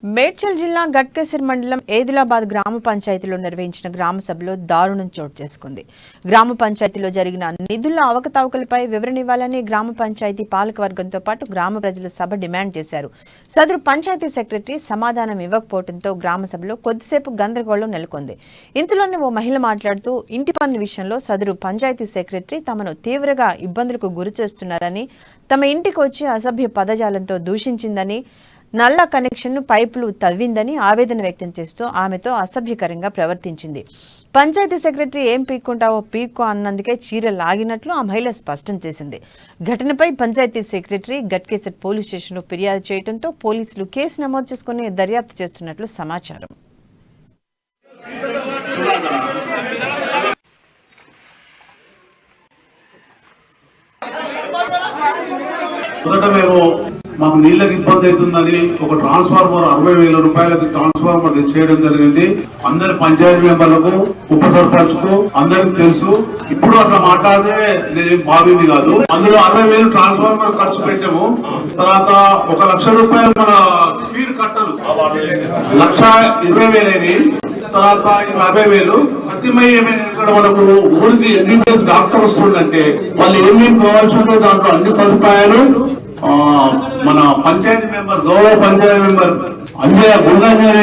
మేడ్చల్ జిల్లా గట్కేసర్ మండలం ఏదిలాబాద్ గ్రామ పంచాయతీలో నిర్వహించిన గ్రామ సభలో దారుణం చోటు చేసుకుంది. గ్రామ పంచాయతీలో జరిగిన నిధుల అవకతవకలపై వివరణ ఇవ్వాలని గ్రామ పంచాయతీ పాలకవర్గంతో పాటు గ్రామ ప్రజల సభ డిమాండ్ చేశారు. సదరు పంచాయతీ సెక్రటరీ సమాధానం ఇవ్వకపోవడంతో గ్రామ సభలో కొద్దిసేపు గందరగోళం నెలకొంది. ఇంతలోనే ఓ మహిళ మాట్లాడుతూ ఇంటి పన్ను విషయంలో సదరు పంచాయతీ సెక్రటరీ తమను తీవ్రంగా ఇబ్బందులకు గురిచేస్తున్నారని, తమ ఇంటికి వచ్చి అసభ్య పదజాలంతో దూషించిందని, నల్ల కనెక్షన్ పైపులు తవ్విందని ఆవేదన వ్యక్తం చేస్తూ ఆమెతో అసభ్యకరంగా ప్రవర్తించింది. పంచాయతీ సెక్రటరీ ఏం పీక్కుంటావో పీక్కో అన్నందుకే చీర లాగినట్లు ఆ మహిళ స్పష్టం చేసింది. ఘటనపై పంచాయతీ సెక్రటరీ గట్కేసర్ పోలీస్ స్టేషన్లో ఫిర్యాదు చేయడంతో పోలీసులు కేసు నమోదు చేసుకుని దర్యాప్తు చేస్తున్నట్లు సమాచారం. మాకు నీళ్ళకి ఇబ్బంది అవుతుందని ఒక ట్రాన్స్ఫార్మర్ 60,000 రూపాయలకి ట్రాన్స్ఫార్మర్ తెచ్చేయడం జరిగింది. అందరి పంచాయతీ మెంబర్లకు, ఉప సర్పంచ్ కు అందరికి తెలుసు. ఇప్పుడు అట్లా మాట్లాడితే నేను భావింది కాదు. అందులో 60,000 ట్రాన్స్ఫార్మర్ ఖర్చు పెట్టాము. తర్వాత 1,00,000 రూపాయలు మన స్పీడ్ కట్టలు 1,20,000 అయింది. తర్వాత 50,000 ప్రతిమై ఇక్కడ మనకు ఊరికి ఎంబీబీఎస్ డాక్టర్ వస్తుందంటే వాళ్ళు ఏమేమి కావాల్సి ఉంటే దాంట్లో అన్ని సదుపాయాలు మన పంచాయతీ మెంబర్, గౌరవ పంచాయతీ మెంబర్ అంజయ్య గుండంజనే